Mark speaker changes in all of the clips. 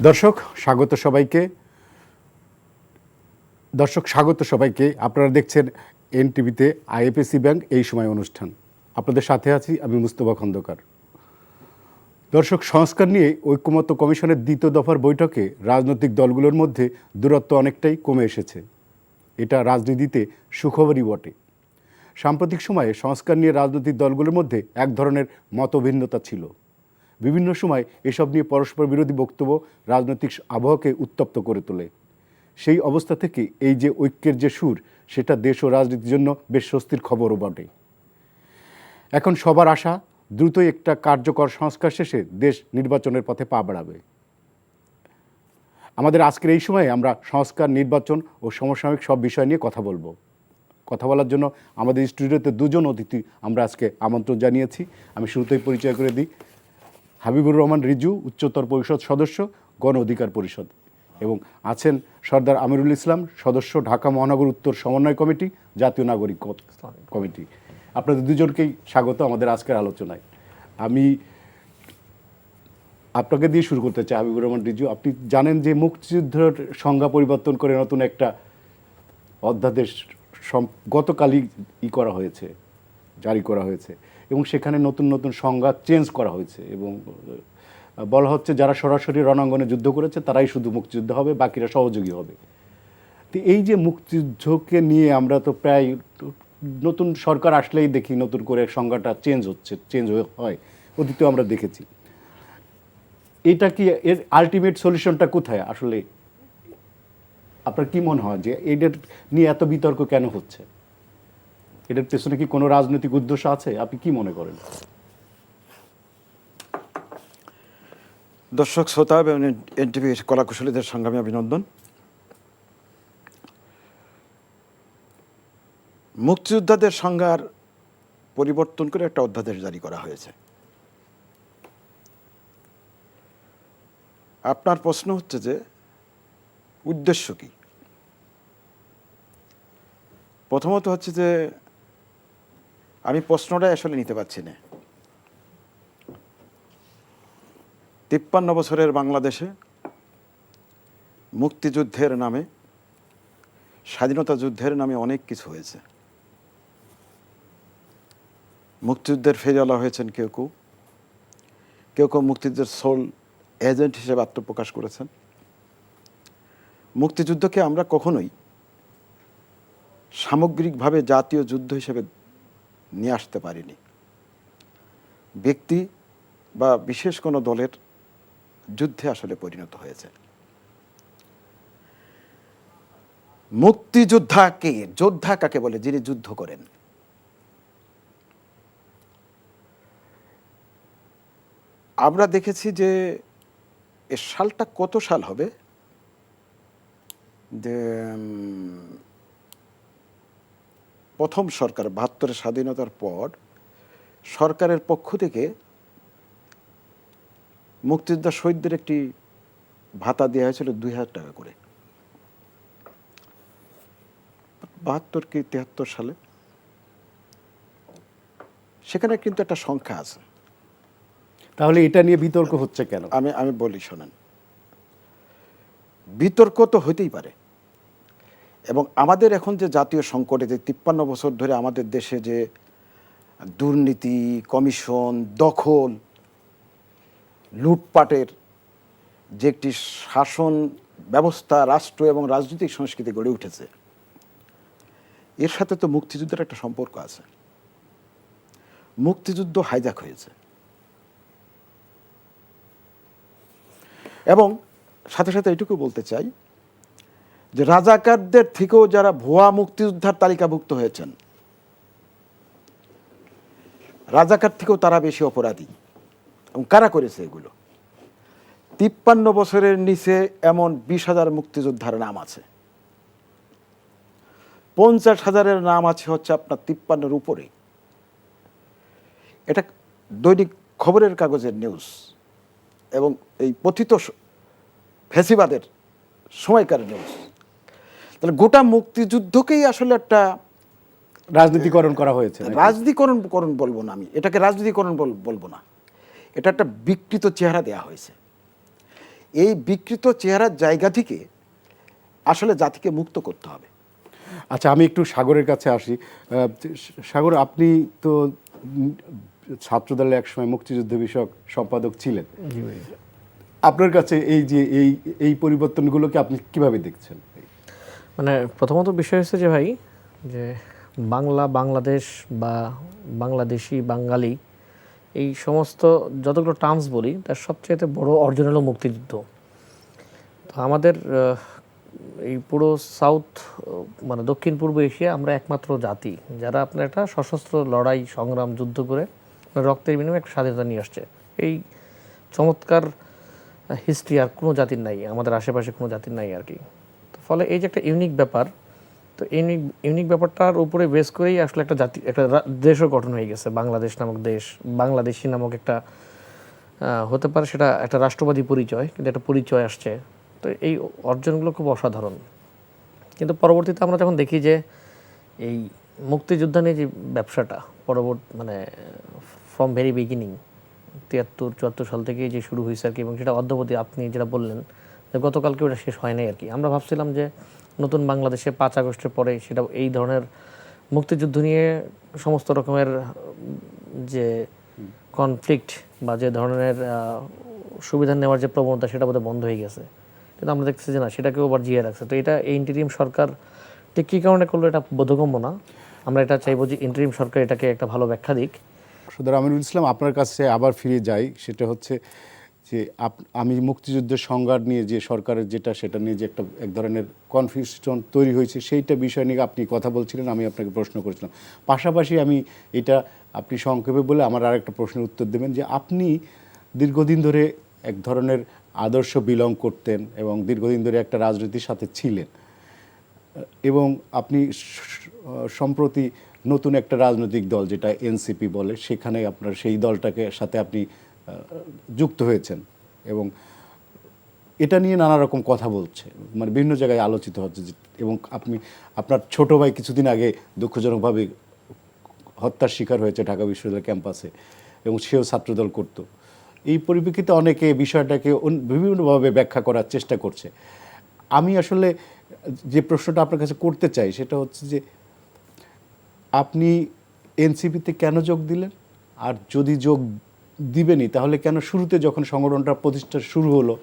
Speaker 1: দর্শক স্বাগত সবাইকে আপনারা দেখছেন এনটিভিতে আইএফএসি ব্যাংক এই সময় অনুষ্ঠান। আপনাদের সাথে আছি আমি মুস্তফা খন্দকার। দর্শক, সংস্কার নিয়ে ঐক্যমত্য কমিশনের দ্বিতীয় দফার বৈঠকে রাজনৈতিক দলগুলোর মধ্যে দূরত্ব অনেকটাই কমে এসেছে। এটা রাজনীতিতে সুখবরই বটে। সাম্প্রতিক সময়ে সংস্কার নিয়ে রাজনৈতিক দলগুলোর মধ্যে এক ধরনের মতভিন্নতা ছিল। বিভিন্ন সময় এসব নিয়ে পরস্পর বিরোধী বক্তব্য রাজনৈতিক আবহকে উত্তপ্ত করে তোলে। সেই অবস্থা থেকে এই যে ঐক্যের যে সুর, সেটা দেশ ও রাজনীতির জন্য বেশ স্বস্তির খবরও বটে। এখন সবার আশা দ্রুতই একটা কার্যকর সংস্কার শেষে দেশ নির্বাচনের পথে পা বাড়াবে। আমাদের আজকের এই সময়ে আমরা সংস্কার, নির্বাচন ও সমসাময়িক সব বিষয় নিয়ে কথা বলবো। কথা বলার জন্য আমাদের স্টুডিওতে দুজন অতিথি আমরা আজকে আমন্ত্রণ জানিয়েছি। আমি শুরুতেই পরিচয় করে দিই। হাবিবুর রহমান রিজু, উচ্চতর পরিষদ সদস্য, গণ অধিকার পরিষদ, এবং আছেন সর্দার আমিরুল ইসলাম, সদস্য, ঢাকা মহানগর উত্তর সমন্বয় কমিটি, জাতীয় নাগরিক কমিটি। আপনাদের দুজনকেই স্বাগত আমাদের আজকের আলোচনায়। আমি আপনাকে দিয়ে শুরু করতে চাই। হাবিবুর রহমান রিজু, আপনি জানেন যে মুক্তিযুদ্ধের সংজ্ঞা পরিবর্তন করে নতুন একটা অধ্যাদেশ গতকালই জারি করা হয়েছে, এবং সেখানে নতুন নতুন সংজ্ঞা চেঞ্জ করা হয়েছে, এবং বলা হচ্ছে যারা সরাসরি রণাঙ্গনে যুদ্ধ করেছে তারাই শুধু মুক্তিযুদ্ধ হবে, বাকিরা সহযোগী হবে। তো এই যে মুক্তিযুদ্ধকে নিয়ে আমরা তো প্রায় নতুন সরকার আসলেই দেখি নতুন করে সংজ্ঞাটা চেঞ্জ হয়, অতীতেও আমরা দেখেছি। এটা কি এর আলটিমেট সলিউশনটা কোথায় আসলে? আপনার কি মনে হয় যে এটার নিয়ে এত বিতর্ক কেন হচ্ছে? এটার পেছনে কি কোনো রাজনৈতিক উদ্দেশ্য আছে? আপনি কি মনে করেন?
Speaker 2: দর্শক শ্রোতা এবং এনটিভি কলাকুশলীদের সংগ্রামী অভিনন্দন। মুক্তিযোদ্ধাদের সংজ্ঞার পরিবর্তন করে একটা অধ্যাদেশ জারি করা হয়েছে। আপনার প্রশ্ন হচ্ছে যে উদ্দেশ্য কি? প্রথমত হচ্ছে যে আমি প্রশ্নটাই আসলে নিতে পারছি না। 53 বছরের বাংলাদেশে মুক্তিযুদ্ধের নামে, স্বাধীনতা যুদ্ধের নামে অনেক কিছু হয়েছে। মুক্তিযুদ্ধের ফেরিওয়ালা হয়েছেন কেউ কেউ মুক্তিযুদ্ধের সোল এজেন্ট হিসেবে আত্মপ্রকাশ করেছেন। মুক্তিযুদ্ধকে আমরা কখনোই সামগ্রিকভাবে জাতীয় যুদ্ধ হিসেবে নিয়ে আসতে পারিনি। ব্যক্তি বা বিশেষ কোনো দলের যুদ্ধে আসলে পরিণত হয়েছে। যোদ্ধা কাকে বলে? যিনি যুদ্ধ করেন। আমরা দেখেছি যে এ সালটা কত সাল হবে, যে প্রথম সরকার 72 স্বাধীনতার পর সরকারের পক্ষ থেকে মুক্তিযোদ্ধা শহীদদের একটি ভাতা দেওয়া হয়েছিল 2000 টাকা করে। 72 কি 73 সালে সেখানে কিন্তু একটা সংখ্যা আছে।
Speaker 1: তাহলে এটা নিয়ে বিতর্ক হচ্ছে কেন?
Speaker 2: আমি বলি, শোনেন। বিতর্ক তো হইতেই পারে, এবং আমাদের এখন যে জাতীয় সংকটে, যে 53 বছর ধরে আমাদের দেশে যে দুর্নীতি, কমিশন, দখল, লুটপাটের যে একটি শাসন ব্যবস্থা, রাষ্ট্র এবং রাজনৈতিক সংস্কৃতি গড়ে উঠেছে, এর সাথে তো মুক্তিযুদ্ধের একটা সম্পর্ক আছে। মুক্তিযুদ্ধ হাইজ্যাক হয়েছে, এবং সাথে সাথে এটুকু বলতে চাই যে রাজাকারদের থেকেও যারা ভুয়া মুক্তিযোদ্ধার তালিকাভুক্ত হয়েছেন, রাজাকার থেকেও তারা বেশি অপরাধী। এবং কারা করেছে এগুলো? 53 বছরের নিচে এমন 20,000 মুক্তিযোদ্ধার নাম আছে, 50,000-এর নাম আছে হচ্ছে আপনার 53-এর উপরে। এটা দৈনিক খবরের কাগজের নিউজ, এবং এই পতিত ফ্যাসিবাদের সময়কার নিউজ। তাহলে গোটা মুক্তিযুদ্ধকেই আসলে একটা
Speaker 1: রাজনীতিকরণ করা হয়েছে।
Speaker 2: রাজনীতিকরণ বলবো না, আমি এটাকে রাজনীতিকরণ বলবো না, এটা একটা বিকৃত চেহারা দেওয়া হয়েছে। এই বিকৃত চেহারার জায়গা থেকে আসলে জাতিকে মুক্ত করতে হবে।
Speaker 1: আচ্ছা, আমি একটু সাগরের কাছে আসি। সাগর, আপনি তো ছাত্রদলে একসময় মুক্তিযুদ্ধ বিষয়ক সম্পাদক ছিলেন। আপনার কাছে এই যে এই পরিবর্তনগুলোকে আপনি কিভাবে দেখছেন?
Speaker 3: মানে প্রথমত বিষয় হচ্ছে যে ভাই, যে বাংলাদেশ বা বাংলাদেশি, বাঙালি, এই সমস্ত যতগুলো টার্মস বলি তার সবচেয়ে বড় অর্জন হলো মুক্তিযুদ্ধ। তো আমাদের এই পুরো সাউথ, মানে দক্ষিণ পূর্ব এশিয়া, আমরা একমাত্র জাতি যারা আপনার একটা সশস্ত্র লড়াই, সংগ্রাম, যুদ্ধ করে রক্তের বিনিময়ে একটা স্বাধীনতা নিয়ে আসছে। এই চমৎকার হিস্ট্রি আর কোনো জাতির নাই, আমাদের আশেপাশে কোনো জাতির নাই আর কি। তো ফলে এই যে একটা ইউনিক ব্যাপার, তো ইউনিক ব্যাপারটার উপরে বেস করেই আসলে একটা জাতি, একটা দেশও গঠন হয়ে গেছে। বাংলাদেশ নামক দেশ, বাংলাদেশি নামক একটা হতে পারে সেটা একটা রাষ্ট্রবাদী পরিচয়, কিন্তু একটা পরিচয় আসছে। তো এই অর্জনগুলো খুব অসাধারণ। কিন্তু পরবর্তীতে আমরা যখন দেখি যে এই মুক্তিযুদ্ধ নিয়ে যে ব্যবসাটা মানে ফ্রম ভেরি বিগিনিং 73-74 সাল থেকে যে শুরু হয়েছে আর কি, এবং সেটা অদ্যাবধি আপনি যেটা বললেন যে গতকালকে ওটা শেষ হয় নাই আর কি। আমরা ভাবছিলাম যে নতুন বাংলাদেশে 5 আগস্টের পরে সেটা এই ধরনের মুক্তিযুদ্ধ নিয়ে সমস্ত রকমের যে কনফ্লিক্ট বা যে ধরনের সুবিধা নেওয়ার যে প্রবণতা, সেটা বোধহয় বন্ধ হয়ে গেছে। কিন্তু আমরা দেখতেছি যে না, সেটাকেও আবার জিয়ে রাখছে। তো এটা এই ইন্টারিম সরকার ঠিক কী কারণে করলো এটা বোধগম্য না। আমরা এটা চাইবো যে ইন্টারিম সরকার এটাকে একটা ভালো ব্যাখ্যা দিক।
Speaker 1: সুতরাং আমিরুল ইসলাম, আপনার কাছে আবার ফিরে যাই। সেটা হচ্ছে যে আমি মুক্তিযুদ্ধের সংজ্ঞা নিয়ে যে সরকারের সেটা নিয়ে যে এক ধরনের কনফিউশন তৈরি হয়েছে, সেইটা বিষয় নিয়ে আপনি কথা বলছিলেন, আমি আপনাকে প্রশ্ন করেছিলাম। পাশাপাশি আমি এটা আপনি সংক্ষেপে বলে আমার আরেকটা প্রশ্নের উত্তর দেবেন যে আপনি দীর্ঘদিন ধরে এক ধরনের আদর্শ বিলং করতেন এবং দীর্ঘদিন ধরে একটা রাজনীতির সাথে ছিলেন, এবং আপনি সম্প্রতি নতুন একটা রাজনৈতিক দল যেটা এনসিপি বলে, সেখানে আপনার সেই দলটাকে সাথে আপনি যুক্ত হয়েছেন, এবং এটা নিয়ে নানা রকম কথা বলছে, মানে বিভিন্ন জায়গায় আলোচিত হচ্ছে। এবং আপনার ছোট ভাই কিছুদিন আগে দুঃখজনকভাবে হত্যার শিকার হয়েছে ঢাকা বিশ্ববিদ্যালয় ক্যাম্পাসে, এবং সেও ছাত্রদল করত। এই পরিপ্রেক্ষিতে অনেকে বিষয়টাকে বিভিন্নভাবে ব্যাখ্যা করার চেষ্টা করছে। আমি আসলে যে প্রশ্নটা আপনার কাছে করতে চাই সেটা হচ্ছে যে আপনি এনসিপিতে কেন যোগ দিলেন, আর যদি যোগ দিবেনই তাহলে কেন শুরুতে যখন সংগঠনটা প্রতিষ্ঠা শুরু হলো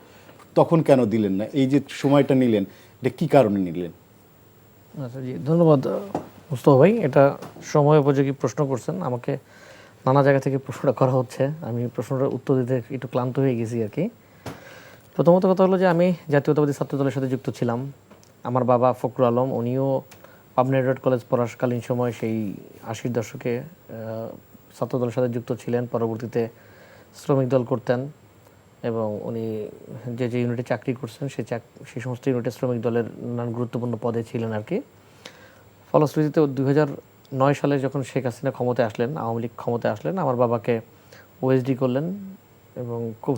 Speaker 1: তখন কেন দিলেন না? এই যে সময়টা নিলেন, এটা কী কারণে নিলেন?
Speaker 3: আচ্ছা জি, ধন্যবাদ মুস্তফা ভাই। এটা সময় উপযোগী প্রশ্ন করছেন। আমাকে নানা জায়গা থেকে প্রশ্নটা করা হচ্ছে, আমি প্রশ্নটার উত্তর দিতে একটু ক্লান্ত হয়ে গেছি আর কি। প্রথমত কথা হলো যে আমি জাতীয়তাবাদী ছাত্রদলের সাথে যুক্ত ছিলাম। আমার বাবা ফখরুল আলম, উনিও পাবনা এডওয়ার্ড কলেজ পড়াকালীন সময় সেই 80-র দশকে ছাত্রদলের সাথে যুক্ত ছিলেন। পরবর্তীতে শ্রমিক দল করতেন, এবং উনি যে ইউনিটে চাকরি করছেন সেই সমস্ত ইউনিটে শ্রমিক দলের নানান গুরুত্বপূর্ণ পদে ছিলেন আর কি। ফলশ্রুতিতে 2009 সালে যখন শেখ হাসিনা ক্ষমতায় আসলেন, আওয়ামী লীগ ক্ষমতায় আসলেন, আমার বাবাকে ওএসডি করলেন এবং খুব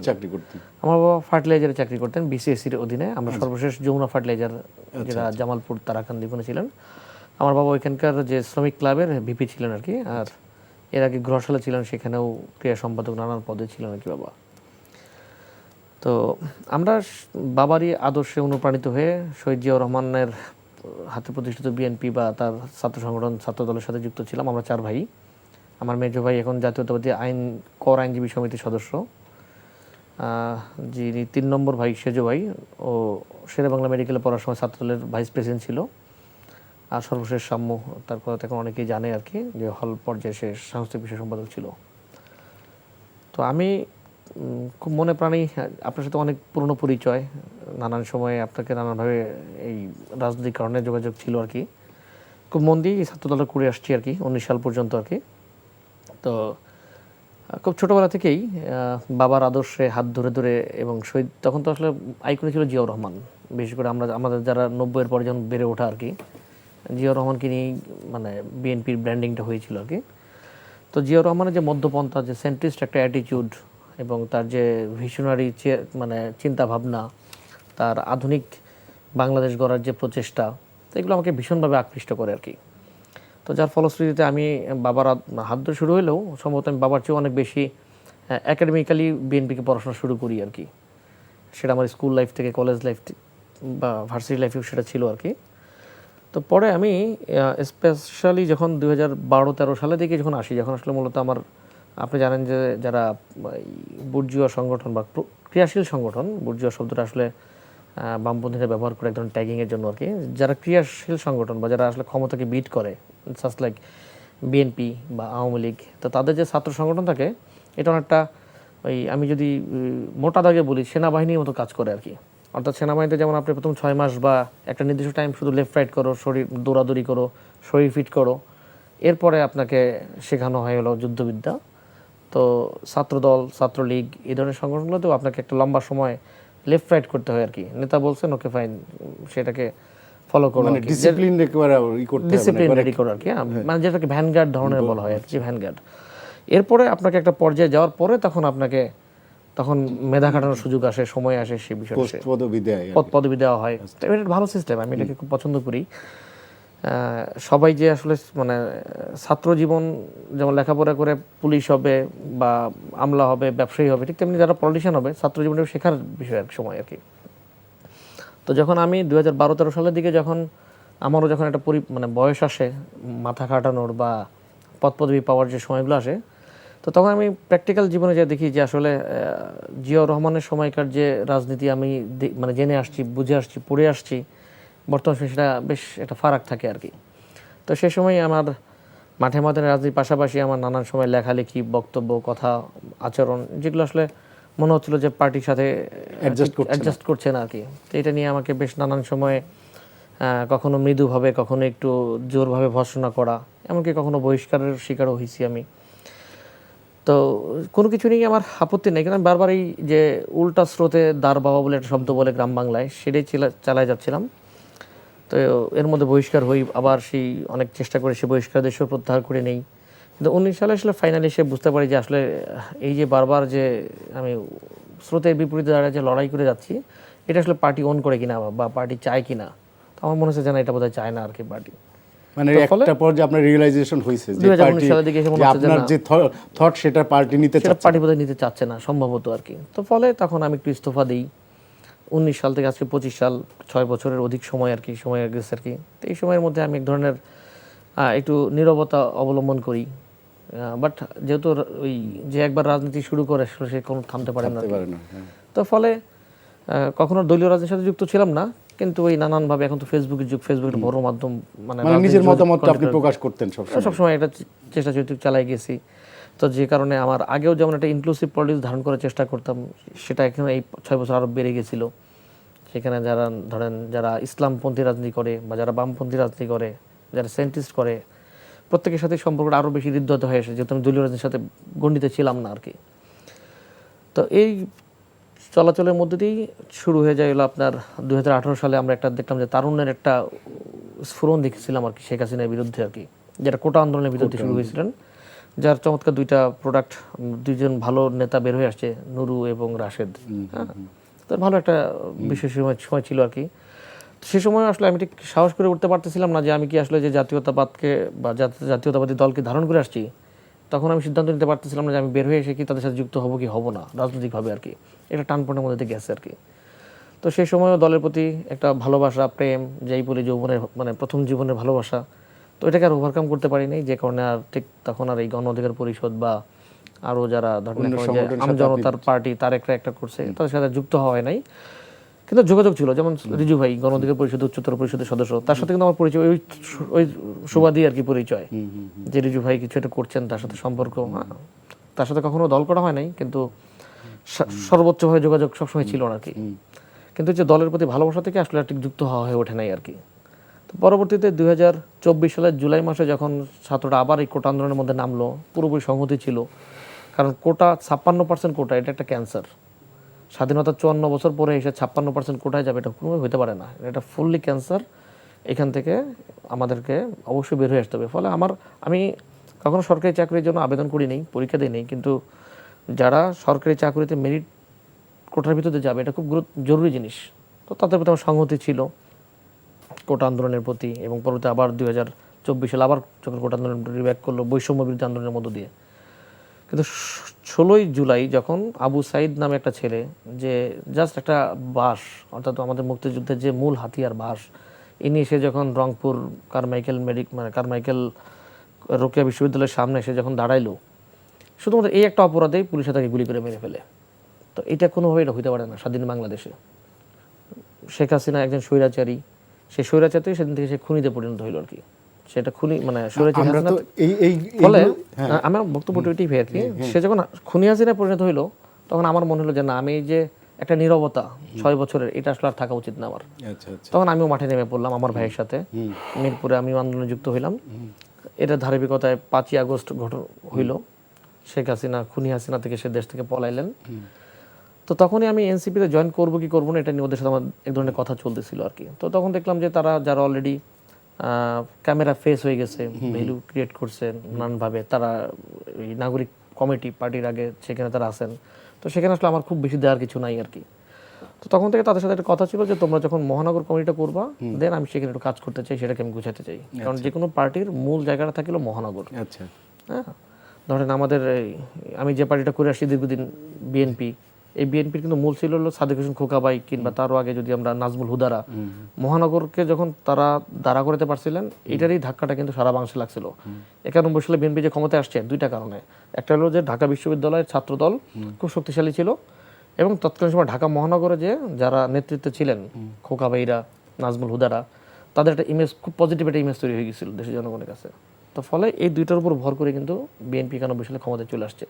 Speaker 1: চাকরি করতেন।
Speaker 3: আমার বাবা ফার্টিলাইজারে চাকরি করতেন, বিসিএসির অধীনে। আমরা সর্বশেষ যমুনা ফার্টিলাইজার, যেটা জামালপুর তারাকান্দি ওখানে ছিলেন। আমার বাবা ওইখানকার যে শ্রমিক ক্লাবের ভিপি ছিলেন আর কি, আর এর আগে গ্রহশালা ছিলেন, সেখানেও ক্রীড়া সম্পাদক নানান পদে ছিলেন আর কি বাবা। তো আমরা বাবারই আদর্শে অনুপ্রাণিত হয়ে শহীদ জিয়াউর রহমানের হাতে প্রতিষ্ঠিত বিএনপি বা তার ছাত্র সংগঠন ছাত্রদলের সাথে যুক্ত ছিলাম। আমরা 4 ভাই। আমার মেজো ভাই এখন জাতীয়তাবাদী আইনজীবী সমিতির সদস্য, যিনি 3 নম্বর ভাই সেজো ভাই, ও শেরে বাংলা মেডিকেলে পড়ার সময় ছাত্রদলের ভাইস প্রেসিডেন্ট ছিল। আর সর্বশেষ সাম্য, তার কথা এখন অনেকেই জানে আর কি, যে হল পর্যায়ে সে সাংস্কৃতিক বিষয় সম্পাদক ছিল। তো আমি খুব মনে প্রাণী আপনার সাথে অনেক পুরনো পরিচয়, নানান সময়ে আপনাকে নানানভাবে এই রাজনৈতিক কারণে যোগাযোগ ছিল আর কি। খুব মন দিয়ে এই ছাত্রদলটা করে আসছি আর কি 19 সাল পর্যন্ত আর কি। তো খুব ছোটোবেলা থেকেই বাবার আদর্শে হাত ধরে ধরে, এবং শহীদ, তখন তো আসলে আইকনে ছিল জিয়াউর রহমান। বিশেষ করে আমাদের যারা 90-এর পরে যখন বেড়ে ওঠা আর কি, জিয়াউর রহমানকে নিয়েই মানে বিএনপির ব্র্যান্ডিংটা হয়েছিল আর কি। তো জিয়াউর রহমানের যে মধ্যপন্থা, যে সেন্ট্রিস্ট একটা অ্যাটিটিউড, এবং তার যে ভিশনারি মানে চিন্তাভাবনা, তার আধুনিক বাংলাদেশ গড়ার যে প্রচেষ্টা, তো এগুলো আমাকে ভীষণভাবে আকৃষ্ট করে আর কি। তো যার ফলশ্রুতিতে আমি বাবার হাত ধরে শুরু হলেও সম্ভবত আমি বাবার চেয়েও অনেক বেশি একাডেমিক্যালি বিএনপিকে পড়াশোনা শুরু করি আর কি। সেটা আমার স্কুল লাইফ থেকে কলেজ লাইফ বা ভার্সিটি লাইফেও সেটা ছিল আর কি। তো পরে আমি স্পেশালি যখন 2012-13 সালের দিকে যখন আসি, যখন আসলে মূলত আমার, আপনি জানেন যে যারা বুর্জুয়া সংগঠন বা ক্রিয়াশীল সংগঠন, বুর্জুয়া শব্দটা আসলে বামপন্থীরা ব্যবহার করে এক ধরনের ট্যাগিংয়ের জন্য আর কি, যারা ক্রিয়াশীল সংগঠন বা যারা আসলে ক্ষমতাকে বিট করে, জাস্ট লাইক বিএনপি বা আওয়ামী লীগ, তো তাদের যে ছাত্র সংগঠন থাকে এটা অনেকটা ওই, আমি যদি মোটা দাগে বলি, সেনাবাহিনীর মতো কাজ করে আর কি। অর্থাৎ সেনাবাহিনীতে যেমন আপনি প্রথম 6 মাস বা একটা নির্দিষ্ট টাইম শুধু লেফট রাইট করো, শরীর দৌড়াদৌড়ি করো, শরীর ফিট করো, এরপরে আপনাকে শেখানো হয় হলো যুদ্ধবিদ্যা। তো ছাত্রদল, ছাত্রলীগ, এই ধরনের সংগঠনগুলোতেও আপনাকে একটা লম্বা সময় লেফট রাইট করতে হয় আর কি। নেতা বলছেন ওকে ফাইন, সেটাকে ফলো করো,
Speaker 1: মানে ডিসিপ্লিন একেবারে ই করতে হবে,
Speaker 3: ডিসিপ্লিন রেডি করো আর কি, মানে যেটাকে ভ্যানগার্ড ধরনের বলা হয় আর কি, ভ্যানগার্ড। এরপরে আপনাকে একটা পর্যায়ে যাওয়ার পরে তখন মেধা খাটানোর সুযোগ আসে, সময় আসে, সেই বিষয়ে
Speaker 1: পোস্ট পদবি দেয়।
Speaker 3: পদ পদবি দেওয়া হয়। তো এটা ভালো সিস্টেম, আমি এটাকে খুব পছন্দ করি। সবাই যে আসলে মানে ছাত্র জীবন যেমন লেখাপড়া করে পুলিশ হবে বা আমলা হবে, ব্যবসায়ী হবে, ঠিক তেমনি যারা পলিটিশিয়ান হবে ছাত্র জীবনে শেখার বিষয় এক সময় আর কি। তো যখন আমি 2012-13 সালের দিকে যখন আমারও যখন একটা মানে বয়স আসে মাথা খাটানোর বা পদ পদবি পাওয়ার যে সময়গুলো আসে, তো তখন আমি প্র্যাকটিক্যাল জীবনে যা দেখি যে আসলে জিয়াউর রহমানের সময়কার যে রাজনীতি আমি মানে জেনে আসছি, বুঝে আসছি, পড়ে আসছি, বর্তমান সময়ে সেটা বেশ একটা ফারাক থাকে আর কি। তো সেই সময় আমার মাঠে মাঠে রাজনীতির পাশাপাশি আমার নানান সময় লেখালেখি, বক্তব্য, কথা, আচরণ, যেগুলো আসলে মনে হচ্ছিল যে পার্টির সাথে অ্যাডজাস্ট করছে না আর কি। তো এটা নিয়ে আমাকে বেশ নানান সময় কখনো মৃদুভাবে, কখনো একটু জোরভাবে ভর্ৎসনা করা, এমনকি কখনো বহিষ্কারের শিকারও হয়েছি আমি। তো কোনো কিছু নিয়ে আমার আপত্তি নেই, কারণ বারবার এই যে উল্টা স্রোতে দাঁড় বাবা বলে একটা শব্দ বলে গ্রাম বাংলায়, সেটাই চালায় যাচ্ছিলাম। তো এর মধ্যে বহিষ্কার হই, আবার সেই অনেক চেষ্টা করে সে বহিষ্কার দেশেও প্রত্যাহার করে নেই। কিন্তু 19 সালে আসলে ফাইনালি সে বুঝতে পারি যে আসলে এই যে বারবার যে আমি স্রোতের বিপরীতে দাঁড়িয়ে যে লড়াই করে যাচ্ছি, এটা আসলে পার্টি অন করে কিনা বা পার্টি চায় কিনা। তো আমার মনে হচ্ছে যেন এটা বোধহয় চায় না আর কি পার্টি।
Speaker 1: মানে একটা পর্যায়ে আপনার রিয়েলাইজেশন হয়েছে যে
Speaker 3: 2019 সালের দিকে এসে মনে হচ্ছে
Speaker 1: আপনার যে থট সেটা পার্টি নিতে চাচ্ছে,
Speaker 3: পার্টি বোধহয় নিতে চাচ্ছে না সম্ভবত আর কি। তো ফলে তখন আমি একটু ইস্তফা দিই। 19 সাল থেকে আজকে 25 সাল, 6 বছরের অধিক সময় আর কি, সময় গেছে আর কি। তো এই সময়ের মধ্যে আমি এক ধরনের একটু নীরবতা অবলম্বন করি। বাট যেহেতু ওই যে একবার রাজনীতি শুরু করে সে কোনো থামতে পারে না। তো ফলে কখনো দলীয় রাজনীতির সাথে যুক্ত ছিলাম না, কিন্তু ওই নানানভাবে, এখন তো ফেসবুকের যুগ, ফেসবুকের বড় মাধ্যম, মানে
Speaker 1: নিজের মতামত আপনি প্রকাশ করতেন
Speaker 3: সবসময় এটা চেষ্টা চালাই গেছি। তো যে কারণে আমার আগেও যেমন একটা ইনক্লুসিভ পলিটিক্স ধারণ করার চেষ্টা করতাম, সেটা এখানে এই 6 বছর আরও বেড়ে গেছিল। সেখানে যারা ধরেন যারা ইসলামপন্থী রাজনীতি করে বা যারা বামপন্থী রাজনীতি করে, যারা সেন্টিস্ট করে, প্রত্যেকের সাথে সম্পর্কটা আরও বেশি হৃদ্যত হয়ে এসে, যেহেতু আমি দলীয় রাজনীতির সাথে গণ্ডিত ছিলাম না আর কি। তো এই চলাচলের মধ্যে দিয়েই শুরু হয়ে যায় হলো আপনার 2018 সালে আমরা একটা দেখলাম যে তারুণ্যের একটা স্ফুরণ দেখেছিলাম আর কি শেখ হাসিনার বিরুদ্ধে আর কি, যেটা কোটা আন্দোলনের বিরুদ্ধে শুরু হয়েছিলেন, যার চমৎকার দুইজন ভালো নেতা বের হয়ে আসছে, নুরু এবং রাশেদ। হ্যাঁ, তো ভালো একটা বিশেষ সময় ছিল আর কি। সে সময় আসলে আমি ঠিক সাহস করে উঠতে পারতেছিলাম না যে আমি কি আসলে যে জাতীয়তাবাদকে বা জাতীয়তাবাদী দলকে ধারণ করে আসছি, তখন আমি সিদ্ধান্ত নিতে পারতেছিলাম না যে আমি বের হয়ে এসে কি তাদের সাথে যুক্ত হব কি হব না রাজনৈতিকভাবে আর কি। এটা টানপনের মধ্যে গেছে আর কি। তো সেই সময়ও দলের প্রতি একটা ভালোবাসা, প্রেম, যেই বলি যৌবনের মানে প্রথম জীবনের ভালোবাসা, তো এটাকে আর ওভারকাম করতে পারিনি, যে কারণে আর ঠিক তখন আর এই গণ অধিকার পরিষদ বা আরও যারা ধরেন আমজনতার পার্টি তার একটা করছে, তাদের সাথে যুক্ত হওয়া নাই, কিন্তু যোগাযোগ ছিল। যেমন রিজু ভাই গণ অধিকার পরিষদ উচ্চতর পরিষদের সদস্য, তার সাথে কিন্তু আমার পরিচয় ওই সুবাদী আর কি পরিচয়, যে রিজু ভাই কিছু একটা করছেন, তার সাথে সম্পর্ক। তার সাথে কখনো দল করা হয় নাই, কিন্তু সর্বোচ্চভাবে যোগাযোগ সবসময় ছিল আর কি। কিন্তু যে দলের প্রতি ভালোবাসা থেকে আসলে ঠিক যুক্ত হওয়া হয়ে ওঠে নাই আর কি। তো পরবর্তীতে 2024 সালের জুলাই মাসে যখন ছাত্ররা আবার এই কোটা আন্দোলনের মধ্যে নামলো, পুরোপুরি সংহতি ছিল, কারণ কোটা 56% কোটা, এটা একটা ক্যান্সার। স্বাধীনতার 54 বছর পরে এসে 56% কোটায় যাবে, এটা কোনোভাবে হতে পারে না, এটা ফুললি ক্যান্সার। এখান থেকে আমাদেরকে অবশ্যই বের হয়ে আসতে হবে। ফলে আমি কখনো সরকারি চাকরির জন্য আবেদন করিনি, পরীক্ষা দিইনি, কিন্তু যারা সরকারি চাকরিতে মেরিট কোটার ভিতরে যাবে, এটা খুব জরুরি জিনিস। তো তাদের প্রতি আমার সংহতি ছিল কোটা আন্দোলনের প্রতি, এবং পরবর্তী আবার 2024 সালে আবার যখন কোটা আন্দোলন রিব্যাক করলো বৈষম্য বিরোধী আন্দোলনের মধ্য দিয়ে। কিন্তু 16ই জুলাই যখন আবু সাইদ নামে একটা ছেলে, যে জাস্ট একটা বাস, অর্থাৎ আমাদের মুক্তিযুদ্ধের যে মূল হাতিয়ার বাস, ইনি এসে যখন রংপুর কারমাইকেল রোকেয়া বিশ্ববিদ্যালয়ের সামনে এসে যখন দাঁড়াইলো, শুধুমাত্র এই একটা অপরাধেই পুলিশে তাকে গুলি করে মেরে ফেলে। তো এটা কোনোভাবেই এটা হইতে পারে না স্বাধীন বাংলাদেশে। শেখ হাসিনা একজন স্বৈরাচারী, সেই স্বৈরাচারী সেদিন থেকে সে খুনিতে পরিণত হইল আর কি। সেটা খুনি মানে স্বৈরাচারী
Speaker 1: আমরা
Speaker 3: হাসিনা।
Speaker 1: তো এই
Speaker 3: ফলে
Speaker 1: হ্যাঁ।
Speaker 3: আমার বক্তব্যটা এটাই ভাই আর কি, সে যখন খুনি হাসিনায় পরিণত হইলো তখন আমার মনে হলো যে না, আমি এই যে একটা নীরবতা 6 বছরের, এটা আসলে আর থাকা উচিত না আমার।
Speaker 1: আচ্ছা আচ্ছা
Speaker 3: তখন আমিও মাঠে নেমে পড়লাম আমার ভাইয়ের সাথে, মিরপুরে আমিও আন্দোলনে যুক্ত হইলাম। এটা ধারাবাহিকতায় 5ই আগস্ট ঘটনা হইল, শেখ হাসিনা খুনি হাসিনা থেকে সে দেশ থেকে পলাইলেন। তো তখনই আমি এনসিপিতে জয়েন করবো কি করবো না এটা নিয়ে ওদের সাথে আমার এক ধরনের কথা চলতেছিল আর কি। তো তখন দেখলাম যে তারা যারা অলরেডি ক্যামেরা ফেস হয়ে গেছে, ভ্যালু ক্রিয়েট করছে নানানভাবে, তারা এই নাগরিক কমিটি পার্টির আগে সেখানে তারা আছেন। তো সেখানে আসলে আমার খুব বেশি দেওয়ার কিছু নাই আর কি। তো তখন থেকে তাদের সাথে একটা কথা ছিল যে তোমরা যখন মহানগর কমিটিটা করবা, দেন আমি সেখানে একটু কাজ করতে চাই, সেটাকে আমি গুছাতে চাই। কারণ যে কোনো পার্টির মূল জায়গাটা থাকলো মহানগর।
Speaker 1: আচ্ছা
Speaker 3: হ্যাঁ, ধরেন আমাদের আমি যে পার্টিটা করে আসছি দীর্ঘদিন, বিএনপি, এই বিএনপির কিন্তু মূল ছিল হলো সাদেক হোসেন খোকাবাই, কিংবা তারও আগে যদি আমরা নাজমুল হুদারা। মহানগরকে যখন তারা দাঁড়া করতে পারছিলেন, এটারই ধাক্কাটা কিন্তু সারা বাংলাদেশে লাগছিল। 91 সালে বিএনপি যে ক্ষমতায় আসছে দুইটা কারণে। একটা হলো যে ঢাকা বিশ্ববিদ্যালয়ের ছাত্রদল খুব শক্তিশালী ছিল, এবং তৎকালীন সময় ঢাকা মহানগরে যে যারা নেতৃত্বে ছিলেন, খোকাবাইরা, নাজমুল হুদারা, তাদের একটা ইমেজ, খুব পজিটিভ একটা ইমেজ তৈরি হয়ে গেছিল দেশের জনগণের কাছে। তো ফলে এই দুইটার উপর ভর করে কিন্তু বিএনপি 91 সালে ক্ষমতায় চলে আসছে।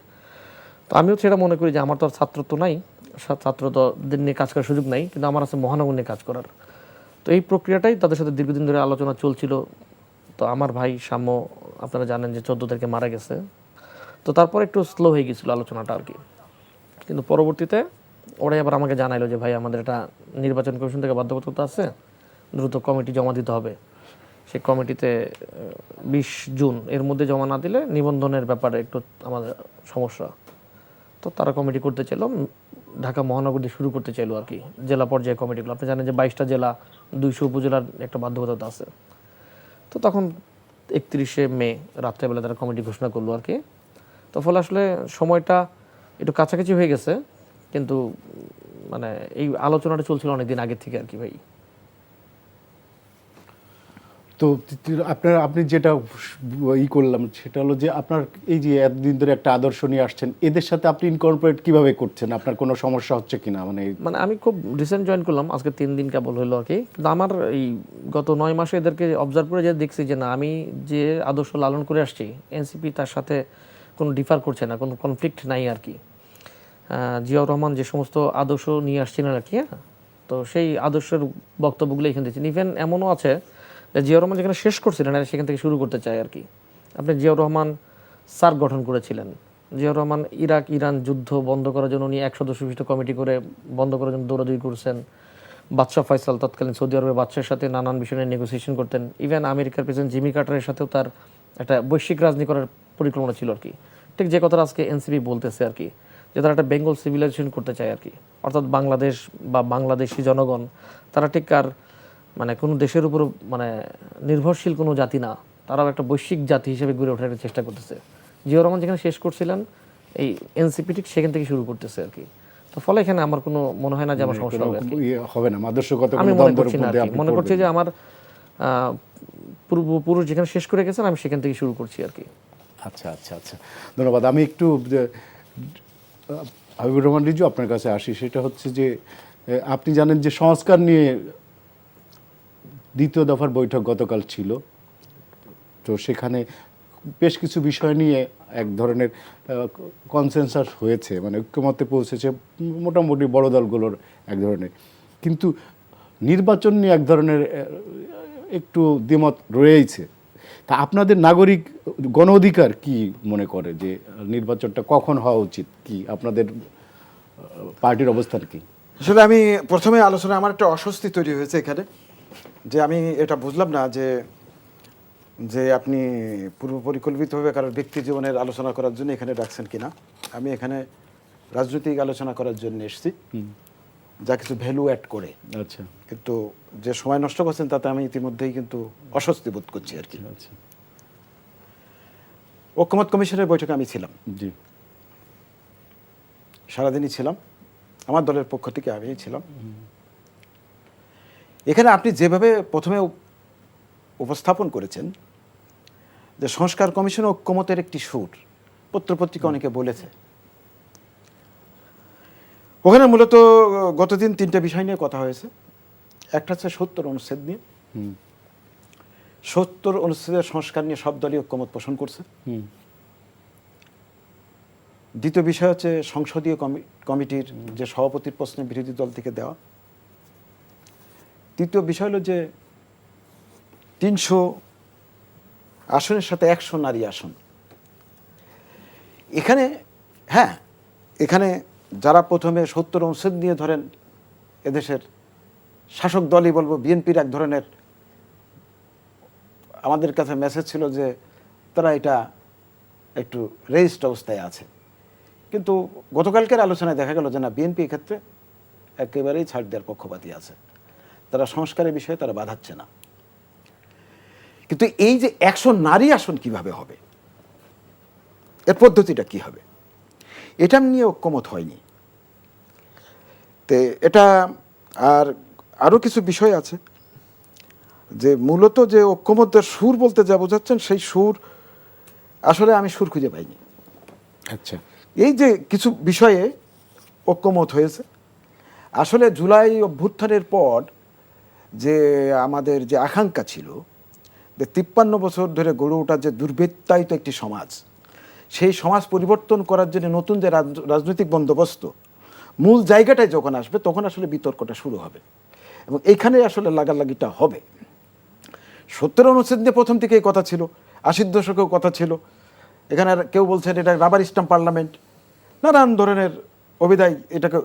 Speaker 3: তো আমিও সেটা মনে করি যে আমার তো আর ছাত্রত্ব নাই, ছাত্রদের নিয়ে কাজ করার সুযোগ নাই, কিন্তু আমার আছে মহানগর নিয়ে কাজ করার। তো এই প্রক্রিয়াটাই তাদের সাথে দীর্ঘদিন ধরে আলোচনা চলছিল। তো আমার ভাই সাম্য, আপনারা জানেন যে 14 তারিখে মারা গেছে। তো তারপর একটু স্লো হয়ে গেছিলো আলোচনাটা আর কি। কিন্তু পরবর্তীতে ওরাই আবার আমাকে জানাইলো যে ভাই আমাদের একটা নির্বাচন কমিশন থেকে বাধ্যবাধকতা আছে, দ্রুত কমিটি জমা দিতে হবে। সেই কমিটিতে 20 জুন এর মধ্যে জমা না দিলে নিবন্ধনের ব্যাপারে একটু আমাদের সমস্যা। তো তারা কমিটি করতে চাইলো, ঢাকা মহানগর দিয়ে শুরু করতে চাইলো আর কি, জেলা পর্যায়ে কমিটিগুলো। আপনি জানেন যে 22টা জেলা, 200 উপজেলার একটা বাধ্যবাধকতা আছে। তো তখন 31শে মে রাত্রেবেলা তারা কমিটি ঘোষণা করলো আর কি। তো ফলে আসলে সময়টা একটু কাছাকাছি হয়ে গেছে, কিন্তু মানে এই আলোচনাটা চলছিল অনেকদিন আগে থেকে আর কি ভাই।
Speaker 1: তো আপনি যেটা করলাম সেটা হলো যে আপনার এই যে এতদিন ধরে একটা আদর্শ নিয়ে আসছেন, এদের সাথে আপনি ইনকর্পোরেট কিভাবে করছেন? আপনার কোনো সমস্যা হচ্ছে কিনা?
Speaker 3: মানে আমি খুব রিসেন্ট জয়েন করলাম, আজকে 3 দিন কেবল হলো আর কি। কিন্তু আমার এই গত 9 মাসে এদেরকে অবজার্ভ করে যে দেখছি যে না, আমি যে আদর্শ লালন করে আসছি, এনসিপি তার সাথে কোনো ডিফার করছে না, কোনো কনফ্লিক্ট নাই আর কি। জিয়াউর রহমান যে সমস্ত আদর্শ নিয়ে আসছিলেন আর কি, তো সেই আদর্শের বক্তব্যগুলো এখানে দিচ্ছেন। ইভেন এমনও আছে যে জিয়াউর রহমান যেখানে শেষ করছিলেন সেখান থেকে শুরু করতে চায় আর কি। আপনি জিয়াউর রহমান সার্ক গঠন করেছিলেন, জিয়াউর রহমান ইরাক ইরান যুদ্ধ বন্ধ করার জন্য উনি 1 সদস্য বিশিষ্ট কমিটি করে বন্ধ করার জন্য দৌড়াদৌড়ি করছেন। বাদশাহ ফয়সাল তৎকালীন সৌদি আরবের বাদশাহের সাথে নানান বিষয় নিয়ে নেগোসিয়েশন করতেন। ইভেন আমেরিকার প্রেসিডেন্ট জিমি কার্টারের সাথেও তার একটা বৈশ্বিক রাজনীতি করার পরিকল্পনা ছিল আর কি। ঠিক যে কথাটা আজকে এনসিপি বলতেছে আর কি, যে তারা একটা বেঙ্গল সিভিলাইজেশন করতে চায় আর কি। অর্থাৎ বাংলাদেশ বা বাংলাদেশি জনগণ তারা ঠিক আর মানে কোনো দেশের উপর মানে নির্ভরশীল কোনো জাতি না, তারাও একটা বৈশ্বিক জাতি হিসেবে গড়ে ওঠার চেষ্টা করতেছে। জিয়াউর রহমান যেখানে শেষ করছিলেন, এই এনসিপি ঠিক সেখান থেকে শুরু করতেছে আর কি। তো ফলে এখানে আমার কোনো মনে হয় না যে আমার সমস্যা হবে আর কি।
Speaker 1: হবে না আদর্শগত
Speaker 3: আমি মনে করছি না আর কি, মনে করছি যে আমার পূর্বপুরুষ যেখানে শেষ করে গেছেন আমি সেখান থেকে শুরু করছি আর কি।
Speaker 1: আচ্ছা আচ্ছা আচ্ছা, ধন্যবাদ। আমি একটু হাবিবুর রহমান রিজু আপনার কাছে আসি। সেটা হচ্ছে যে আপনি জানেন যে সংস্কার নিয়ে 2য় দফার বৈঠক গতকাল ছিল। তো সেখানে বেশ কিছু বিষয় নিয়ে এক ধরনের কনসেনসাস হয়েছে, মানে ঐক্যমত্যে পৌঁছেছে মোটামুটি বড় দলগুলোর এক ধরনের। কিন্তু নির্বাচন নিয়ে এক ধরনের একটু দ্বিমত রয়েছে। তা আপনাদের নাগরিক গণ অধিকার কি মনে করে যে নির্বাচনটা কখন হওয়া উচিত? কি আপনাদের পার্টির অবস্থান কি?
Speaker 2: আসলে আমি প্রথমে আলোচনায় আমার একটা অস্বস্তি তৈরি হয়েছে এখানে, যে আমি এটা বুঝলাম না যে আপনি পূর্ব পরিকল্পিতভাবে কারোর ব্যক্তি জীবনের আলোচনা করার জন্য এখানে ডাকছেন কিনা। আমি এখানে রাজনৈতিক আলোচনা করার জন্য এসেছি, যা কিছু ভ্যালু অ্যাড করে।
Speaker 1: আচ্ছা,
Speaker 2: কিন্তু যে সময় নষ্ট করছেন তাতে আমি ইতিমধ্যেই কিন্তু অস্বস্তি বোধ করছি আর কি।
Speaker 1: আচ্ছা,
Speaker 2: ঐক্যমত্য কমিশনের বৈঠকে আমি ছিলাম।
Speaker 1: জি।
Speaker 2: সারাদিনই ছিলাম, আমার দলের পক্ষ থেকে আমিই ছিলাম। এখানে আপনি যেভাবে প্রথমে উপস্থাপন করেছেন যে সংস্কার কমিশন ঐক্যমতের একটি সুর, পত্রপত্রিকা অনেকে বলেছে, ওখানে মূলত গতদিন 3টে বিষয় নিয়ে কথা হয়েছে। একটা হচ্ছে 70 অনুচ্ছেদ নিয়ে, 70 অনুচ্ছেদের সংস্কার নিয়ে সব দলই ঐক্যমত পোষণ করছে। দ্বিতীয় বিষয় হচ্ছে সংসদীয় কমিটির যে সভাপতির প্রশ্নে বিরোধী দল থেকে দেওয়া। তৃতীয় বিষয় হলো যে 300 আসনের সাথে 100 নারী আসন। এখানে হ্যাঁ, এখানে যারা প্রথমে 70 অনুচ্ছেদ নিয়ে ধরেন এদেশের শাসক দলই বলবো, বিএনপির এক ধরনের আমাদের কাছে মেসেজ ছিল যে তারা এটা একটু রেজিস্ট অবস্থায় আছে। কিন্তু গতকালকের আলোচনায় দেখা গেল যে না, বিএনপি এক্ষেত্রে একেবারেই ছাড় দেওয়ার পক্ষপাতী আছে, তারা সংস্কারের বিষয়ে তারা বাধাচ্ছে না। কিন্তু এই যে 100 নারী আসন কিভাবে হবে, এর পদ্ধতিটা কি হবে, এটা নিয়ে ঐক্যমত হয়নি। তো এটা আর আরও কিছু বিষয় আছে যে মূলত যে ঐক্যমতের সুর বলতে যা বোঝাচ্ছেন, সেই সুর আসলে আমি সুর খুঁজে পাইনি।
Speaker 1: আচ্ছা,
Speaker 2: এই যে কিছু বিষয়ে ঐক্যমত হয়েছে, আসলে জুলাই অভ্যুত্থানের পর যে আমাদের যে আকাঙ্ক্ষা ছিল যে 53 বছর ধরে গড়ে ওঠা যে দুর্বৃত্তায়িত একটি সমাজ, সেই সমাজ পরিবর্তন করার জন্য নতুন যে রাজনৈতিক বন্দোবস্ত, মূল জায়গাটায় যখন আসবে তখন আসলে বিতর্কটা শুরু হবে এবং এইখানে আসলে লাগালাগিটা হবে। 70 অনুচ্ছেদ নিয়ে প্রথম থেকেই কথা ছিল, 80-র দশকেও কথা ছিল। এখানে আর কেউ বলছেন এটা রাবার স্ট্যাম্প পার্লামেন্ট, নানান ধরনের অভিধায় এটাকে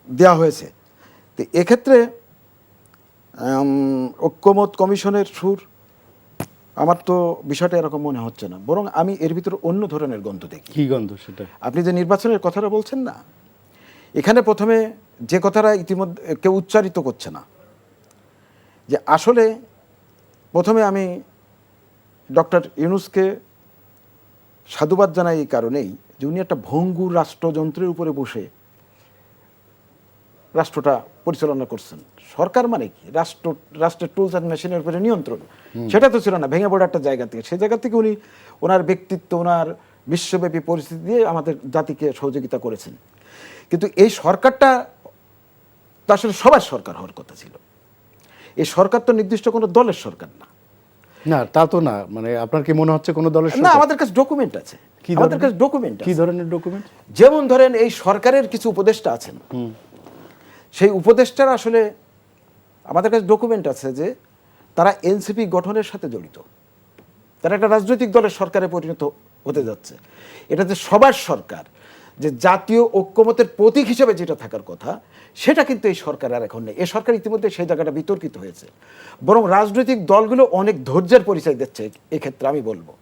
Speaker 2: দেওয়া হয়েছে। তো এক্ষেত্রে ঐক্যমত কমিশনের সুর আমার তো বিষয়টা এরকম মনে হচ্ছে না, বরং আমি এর ভিতরে অন্য ধরনের গন্ধ দেখি।
Speaker 1: কি গন্ধ সেটা?
Speaker 2: আপনি যে নির্বাচনের কথাটা বলছেন না, এখানে প্রথমে যে কথাটা ইতিমধ্যে কেউ উচ্চারিত করছে না, যে আসলে প্রথমে আমি ডক্টর ইউনূসকে সাধুবাদ জানাই এই কারণেই যে উনি একটা ভঙ্গুর রাষ্ট্রযন্ত্রের উপরে বসে রাষ্ট্রটা পরিচালনা করছেন। সরকার মানে কি, রাষ্ট্রের টুলস অ্যান্ড মেশিনের উপরে নিয়ন্ত্রণ, সেটা তো ছিল না, ভেঙে পড়া একটা জায়গা থেকে। সেই জায়গা থেকে উনি ওনার ব্যক্তিত্ব, ওনার বিশ্বব্যাপী পরিস্থিতি দিয়ে আমাদের জাতিকে সহযোগিতা করেছেন। কিন্তু এই সরকারটা তো আসলে সবার সরকার হওয়ার কথা ছিল। এই সরকার তো নির্দিষ্ট কোনো দলের সরকার না।
Speaker 1: না, তা তো না। মানে আপনার কি মনে হচ্ছে কোনো দলের
Speaker 2: না,
Speaker 1: সরকার?
Speaker 2: আমাদের কাছে ডকুমেন্ট আছে।
Speaker 1: কি
Speaker 2: আমাদের
Speaker 1: ধরনের?
Speaker 2: কাছে ডকুমেন্ট
Speaker 1: কি
Speaker 2: আছে।
Speaker 1: ধরনের ডকুমেন্ট?
Speaker 2: যেমন ধরেন এই সরকারের কিছু উপদেষ্টা আছেন, সেই উপদেষ্টারা আসলে আমাদের কাছে ডকুমেন্ট আছে যে তারা এনসিপি গঠনের সাথে জড়িত, তারা একটা রাজনৈতিক দলের সরকারে পরিণত হতে যাচ্ছে। এটা যে সবার সরকার, যে জাতীয় ঐক্যমতের প্রতীক হিসেবে যেটা থাকার কথা, সেটা কিন্তু এই সরকার আর এখন নেই। এই সরকার ইতিমধ্যে সেই জায়গাটা বিতর্কিত হয়েছে, বরং রাজনৈতিক দলগুলো অনেক ধৈর্যের পরিচয় দিচ্ছে এক্ষেত্রে আমি বলবো।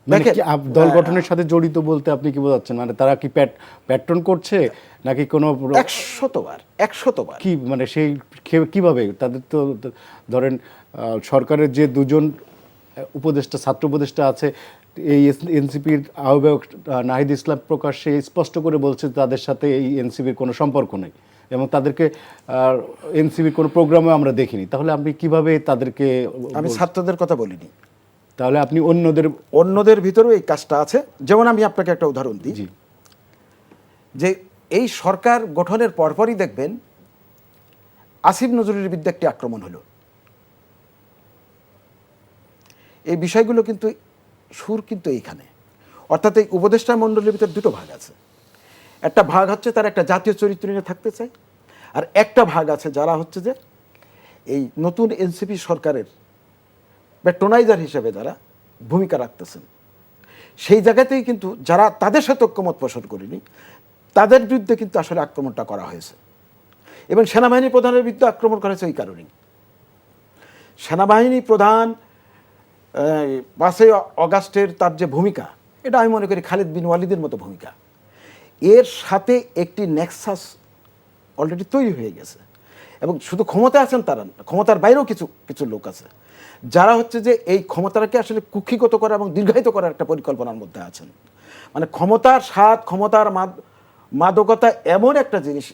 Speaker 1: মানে
Speaker 2: দেখেন,
Speaker 1: কি দল গঠনের সাথে জড়িত বলতে আপনি কি বোঝাচ্ছেন? মানে তারা কি প্যাট্রন করছে নাকি কোনো
Speaker 2: 100 বার
Speaker 1: কি, মানে সেই কিভাবে তাদের তো ধরেন সরকারের যে দুজন উপদেষ্টা, ছাত্র উপদেষ্টা আছে, এই এনসিপির আহ্বায়ক নাহিদ ইসলাম প্রকাশ্যে স্পষ্ট করে বলছে তাদের সাথে এই এনসিপির কোনো সম্পর্ক নেই এবং তাদেরকে এনসিপির কোনো প্রোগ্রামে আমরা দেখিনি। তাহলে আপনি কিভাবে তাদেরকে?
Speaker 2: আমি ছাত্রদের কথা বলিনি।
Speaker 1: তাহলে আপনি
Speaker 2: অন্যদের ভিতরেও এই কাজটা আছে। যেমন আমি আপনাকে একটা উদাহরণ দিই, যে এই সরকার গঠনের পরপরই দেখবেন আসিফ নজরুলের বিরুদ্ধে একটি আক্রমণ হলো। এই বিষয়গুলো কিন্তু সুর কিন্তু এইখানে, অর্থাৎ এই উপদেষ্টা মণ্ডলীর ভিতরে দুটো ভাগ আছে। একটা ভাগ হচ্ছে তারা একটা জাতীয় চরিত্র নিয়ে থাকতে চায়, আর একটা ভাগ আছে যারা হচ্ছে যে এই নতুন এনসিপি সরকারের প্যাট্রোনাইজার হিসেবে যারা ভূমিকা রাখতেছেন। সেই জায়গাতেই কিন্তু যারা তাদের সাথে ঐক্যমত পোষণ করেনি, তাদের বিরুদ্ধে কিন্তু আসলে আক্রমণটা করা হয়েছে এবং সেনাবাহিনী প্রধানের বিরুদ্ধে আক্রমণ করা হয়েছে ওই কারণেই। সেনাবাহিনী প্রধান 5 অগাস্টের তার যে ভূমিকা, এটা আমি মনে করি খালিদ বিন ওয়ালিদের মতো ভূমিকা। এর সাথে একটি নেক্সাস অলরেডি তৈরি হয়ে গেছে এবং শুধু ক্ষমতায় আছেন তারা না, ক্ষমতার বাইরেও কিছু কিছু লোক আছে যারা হচ্ছে যে এই ক্ষমতাটাকে আসলে কুক্ষিগত করা এবং দীর্ঘায়িত করার একটা পরিকল্পনার মধ্যে আছেন। মানে ক্ষমতার স্বাদ, ক্ষমতার মাদকতা এমন একটা জিনিস,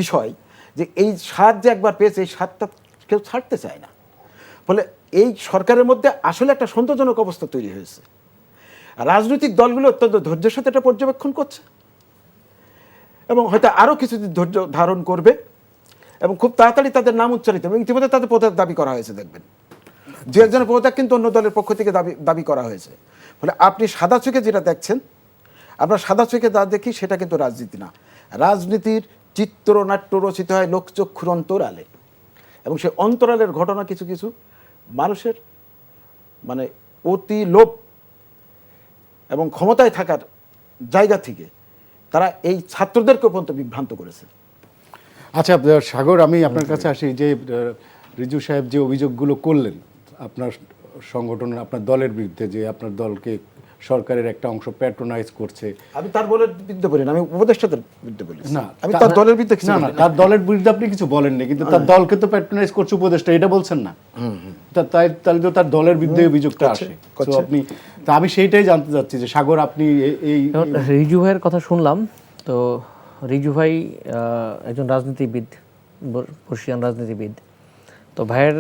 Speaker 2: বিষয় যে এই স্বাদ যে একবার পেয়েছে, এই স্বাদটা কেউ ছাড়তে চায় না। ফলে এই সরকারের মধ্যে আসলে একটা সন্তোষজনক অবস্থা তৈরি হয়েছে। রাজনৈতিক দলগুলো অত্যন্ত ধৈর্যের সাথে এটা পর্যবেক্ষণ করছে এবং হয়তো আরও কিছুদিন ধৈর্য ধারণ করবে এবং খুব তাড়াতাড়ি তাদের নাম উচ্চারিত এবং ইতিমধ্যে তাদের পদত্যাগ দাবি করা হয়েছে। দেখবেন দু একজনের পদত্যাগ কিন্তু অন্য দলের পক্ষ থেকে দাবি করা হয়েছে। ফলে আপনি সাদা চোখে যেটা দেখছেন, আমরা সাদা চোখে যা দেখি সেটা কিন্তু রাজনীতি না। রাজনীতির চিত্রনাট্য রচিত হয় লোকচক্ষুর অন্তরালে, এবং সেই অন্তরালের ঘটনা কিছু কিছু মানুষের মানে অতি লোভ এবং ক্ষমতায় থাকার জায়গা থেকে তারা এই ছাত্রদেরকে পর্যন্ত বিভ্রান্ত করেছে।
Speaker 1: আচ্ছা সাগর, আমি আপনার কাছে আসি যে রিজু সাহেব যে অভিযোগগুলো করলেন আপনার সংগঠনের, আপনার দলের বিরুদ্ধে, যে আপনার দলকে সরকারের একটা অংশ প্যাট্রোনাইজ করছে।
Speaker 2: আমি তার দলের বিরুদ্ধে বলি না, আমি উপদেষ্টাদের বিরুদ্ধে বলি।
Speaker 1: না,
Speaker 2: আমি তার দলের বিরুদ্ধে কিছু
Speaker 1: না,
Speaker 2: বলি না।
Speaker 1: তার দলের বিরুদ্ধে আপনি কিছু বলেননি, কিন্তু তার দলকে তো প্যাট্রোনাইজ করছে উপদেষ্টা, এটা বলছেন না? তাহলে তো তার দলের বিরুদ্ধে অভিযোগটা আসে। তো আপনি, তা আমি সেইটাই জানতে চাচ্ছি যে সাগর, আপনি এই
Speaker 3: রিজু ভাইয়ের কথা শুনলাম। তো রিজু ভাই একজন রাজনীতিবিদ, বর্ষিয়ান রাজনীতিবিদ। তো ভাইয়ের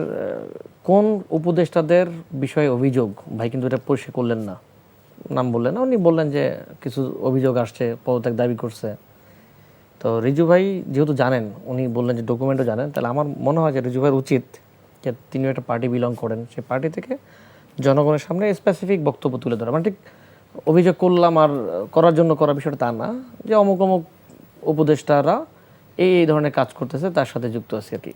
Speaker 3: কোন উপদেষ্টাদের বিষয়ে অভিযোগ, ভাই কিন্তু এটা পরিষ্কার করলেন না, নাম বললেন না। উনি বললেন যে কিছু অভিযোগ আসছে, পদত্যাগ দাবি করছে। তো রিজু ভাই যেহেতু জানেন, উনি বললেন যে ডকুমেন্টও জানেন, তাহলে আমার মনে হয় যে রিজু ভাইয়ের উচিত যে তিনিও একটা পার্টি বিলং করেন, সেই পার্টি থেকে জনগণের সামনে স্পেসিফিক বক্তব্য তুলে ধরা। মানে ঠিক অভিযোগ করলাম আর করার জন্য করা বিষয়টা তা না, যে অমুক অমুক উপদেষ্টারা এই ধরনের কাজ করতেছে, তার সাথে যুক্ত আছে আর কি।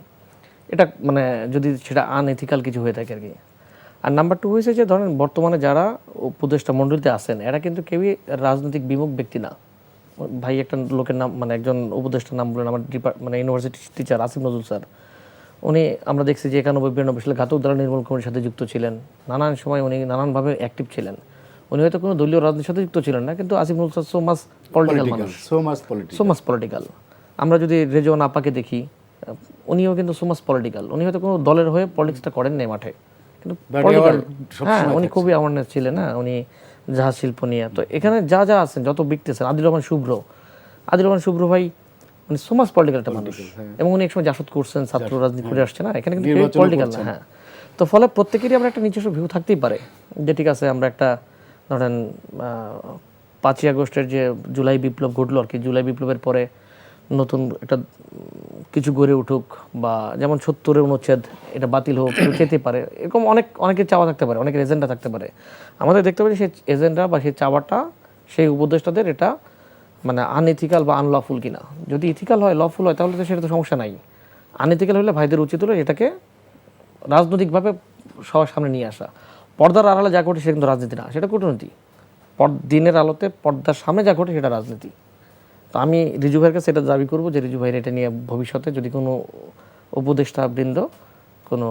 Speaker 3: এটা মানে যদি সেটা আনএথিক্যাল কিছু হয়ে থাকে আর কি। আর নাম্বার 2 হয়েছে যে ধরেন বর্তমানে যারা উপদেষ্টা মণ্ডলীতে আছেন, এরা কিন্তু কেউই রাজনৈতিক বিমুখ ব্যক্তি না। ভাই একটা লোকের নাম, মানে একজন উপদেষ্টার নাম বলেন, আমার মানে university teacher Asif Nazrul sir. উনি আমরা দেখছি যে 91-92 সালে ঘাতক দ্বারা নির্মূল কমিটির সাথে যুক্ত ছিলেন। নানান সময় উনি নানানভাবে অ্যাক্টিভ ছিলেন। উনি হয়তো কোনো দলীয় রাজনীতির সাথে যুক্ত ছিলেন না, কিন্তু Asif Nazrul sir so much political মানুষ, সো মাচ পলিটিক্যাল। আমরা যদি রেজওয়ান আপাকে দেখি, উনিও কিন্তু সো মাচ পলিটিক্যাল। উনি হয়তো কোনো দলের হয়ে পলিটিক্সটা করেন নাই মাঠে, কিন্তু হ্যাঁ উনি খুবই অ্যাওয়ারনেস ছিলেন। হ্যাঁ, উনি জাহাজ শিল্প নিয়ে। তো এখানে যা যা আছেন, যত ব্যক্তি আছেন, আদিল রহমান শুভ্র ভাই মানে সো মাচ পলিটিক্যাল একটা মানুষ, এবং উনি একসময় জাসদ করছেন, ছাত্র রাজনীতি করে আসছে না, এখানে কিন্তু পলিটিক্যাল না। হ্যাঁ, তো ফলে প্রত্যেকেরই আমরা একটা নিজস্ব ভিউ থাকতেই পারে যে ঠিক আছে, আমরা একটা ধরেন 5ই আগস্টের যে জুলাই বিপ্লব ঘটলো আর কি, জুলাই বিপ্লবের পরে নতুন একটা কিছু গড়ে উঠুক, বা যেমন 70-এর অনুচ্ছেদ এটা বাতিল হোক, কেউ চেতে পারে, এরকম অনেকের চাওয়া থাকতে পারে, অনেকের এজেন্ডা থাকতে পারে। আমাদের দেখতে পাচ্ছি সেই এজেন্ডা বা সেই চাওয়াটা সেই উপদেষ্টাদের এটা মানে আনএথিক্যাল বা আনলফুল কিনা। যদি ইথিক্যাল হয়, লফুল হয়, তাহলে তো সেটা তো সমস্যা নাই। আনএথিক্যাল হলে ভাইদের উচিত হলো এটাকে রাজনৈতিকভাবে সবার সামনে নিয়ে আসা। পর্দার আড়ালে যা ঘটে সেটা কিন্তু রাজনীতি না, সেটা কূটনীতি। দিনের আলোতে পর্দার সামনে যা ঘটে সেটা রাজনীতি। তো আমি রিজু ভাইয়ের কাছে এটা দাবি করবো যে রিজু ভাইয়ের এটা নিয়ে ভবিষ্যতে যদি কোনো উপদেষ্টা বৃন্দ কোনো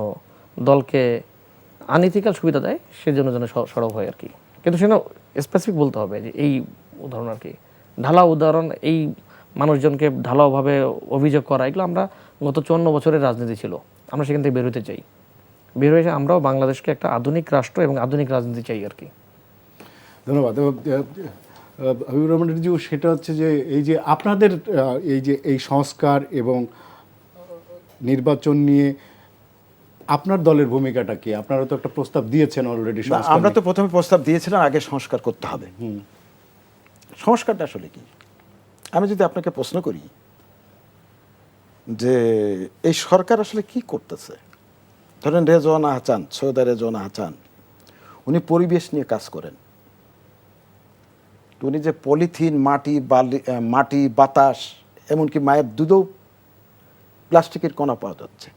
Speaker 3: দলকে আনইথিক্যাল সুবিধা দেয়, সেজন্য যেন সরব হয় আর কি। কিন্তু সেটা স্পেসিফিক বলতে হবে যে এই উদাহরণ আর কি, ঢালাও উদাহরণ, এই মানুষজনকে ঢালাওভাবে অভিযোগ করা, এগুলো আমরা গত 54 বছরের রাজনীতি ছিল, আমরা সেখান থেকে বের হতে চাই। বের হয়ে আমরাও বাংলাদেশকে একটা আধুনিক রাষ্ট্র এবং আধুনিক রাজনীতি চাই আর কি।
Speaker 1: ধন্যবাদ হাবিবুর রহমান রিজু। সেটা হচ্ছে যে এই যে আপনাদের এই সংস্কার এবং নির্বাচন নিয়ে আপনার দলের ভূমিকাটা কি? আপনারা তো একটা প্রস্তাব দিয়েছেন অলরেডি।
Speaker 2: আমরা তো প্রথমে প্রস্তাব দিয়েছিলাম আগে সংস্কার করতে হবে। সংস্কারটা আসলে কি? আমি যদি আপনাকে প্রশ্ন করি যে এই সরকার আসলে কি করতেছে, ধরেন রেজওয়ান আহসান, সৈয়দা রেজওয়ান আহসান, উনি পরিবেশ নিয়ে কাজ করেন। উনি যে পলিথিন, মাটি, বাতাস, এমনকি মায়ের দুধেও প্লাস্টিকের কণা পাওয়া যাচ্ছে,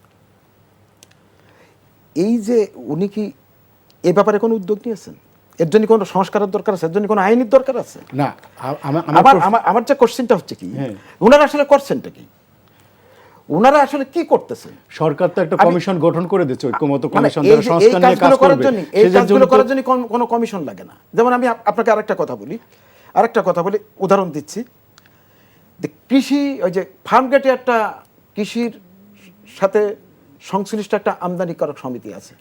Speaker 2: এই যে উনি কি এ ব্যাপারে কোনো উদ্যোগ নিয়েছেন? এর জন্য কোনো সংস্কারের দরকার আছে? এর জন্য কোনো আইনের দরকার আছে?
Speaker 1: না।
Speaker 2: আমার যে কোশ্চেনটা হচ্ছে কি, ওনারা আসলে করছেনটা কি? ওনারা আসলে কি করতেছেন?
Speaker 1: সরকার তো একটা কমিশন গঠন করে দিয়েছে, ঐক্যমত কমিশন,
Speaker 2: এই কাজগুলো করার জন্য কোনো কমিশন লাগে না। যেমন আমি আপনাকে আরেকটা কথা বলি, উদাহরণ দিচ্ছি। কৃষি, ওই যে ফার্মগেটে একটা কৃষির সাথে সংশ্লিষ্ট একটা আমদানিকারক সমিতি আছে,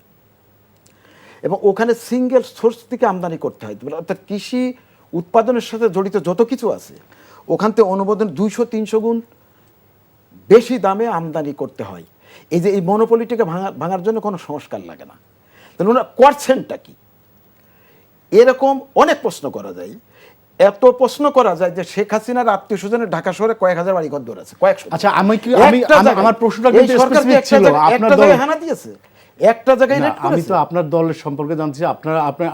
Speaker 2: এবং ওখানে সিঙ্গেল সোর্স থেকে আমদানি করতে হয়, অর্থাৎ কৃষি উৎপাদনের সাথে জড়িত যত কিছু আছে ওখান থেকে অনুমোদন 200-300 গুণ বেশি দামে আমদানি করতে হয়। এই যে এই মনোপলিটিকে ভাঙার জন্য কোনো সংস্কার লাগে না, তাহলে ওনারা করছেনটা কি? এরকম অনেক প্রশ্ন করা যায়। এত প্রশ্ন করা যায় যে শেখ হাসিনার আত্মীয় স্বজনের ঢাকা শহরে কয়েক হাজার বাড়ি ঘর আছে, কয়েকশো।
Speaker 1: আচ্ছা, আমার প্রশ্নটা
Speaker 2: এই
Speaker 1: কিন্তু
Speaker 2: সরকার কি
Speaker 1: specific ছিল। আপনার
Speaker 2: একটা
Speaker 1: দল
Speaker 2: জায়গায় হানা দিয়েছে, একটা জায়গায়
Speaker 1: না,
Speaker 2: রেড
Speaker 1: আমি
Speaker 2: করেছে।
Speaker 1: তো আপনার দলের সম্পর্কে জানতে চাই।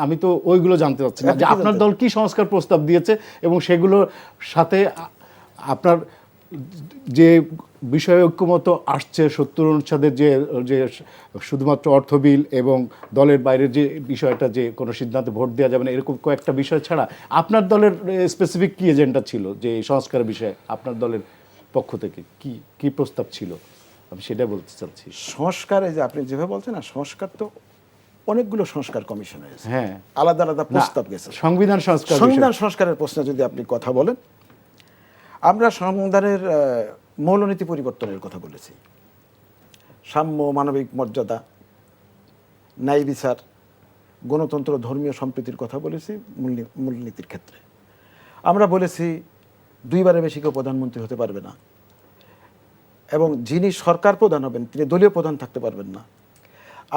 Speaker 1: আমি তো ওইগুলো জানতে চাচ্ছি না
Speaker 2: আপনি
Speaker 1: যে
Speaker 2: কি
Speaker 1: আপনার
Speaker 2: জানতে
Speaker 1: দল কি সংস্কার প্রস্তাব দিয়েছে এবং সেগুলোর সাথে আপনার যে বিষয়ে ঐক্যমত আসছে 70 অনুচ্ছেদের যে যে শুধুমাত্র অর্থ বিল এবং দলের বাইরের যে বিষয়টা যে কোনো সিদ্ধান্তে ভোট দেওয়া যাবে না, এরকম কয়েকটা বিষয় ছাড়া আপনার দলের স্পেসিফিক কি এজেন্ডা ছিল যে এই সংস্কার বিষয়ে আপনার দলের পক্ষ থেকে কি কি প্রস্তাব ছিল? আমি সেটা বলতে চাচ্ছি।
Speaker 2: সংস্কার, এই যে আপনি যেভাবে বলছেন না, সংস্কার তো অনেকগুলো সংস্কার কমিশন হয়েছে,
Speaker 1: হ্যাঁ,
Speaker 2: আলাদা আলাদা প্রস্তাব গেছে।
Speaker 1: সংবিধান সংস্কার
Speaker 2: সংবিধান সংস্কারের প্রশ্নে যদি আপনি কথা বলেন, আমরা সংবিধানের মৌলনীতি পরিবর্তনের কথা বলেছি, সাম্য, মানবিক মর্যাদা, ন্যায় বিচার, গণতন্ত্র, ধর্মীয় সম্প্রীতির কথা বলেছি মূলনীতির ক্ষেত্রে। আমরা বলেছি 2 বারের বেশি কেউ প্রধানমন্ত্রী হতে পারবে না, এবং যিনি সরকার প্রধান হবেন তিনি দলীয় প্রধান থাকতে পারবেন না।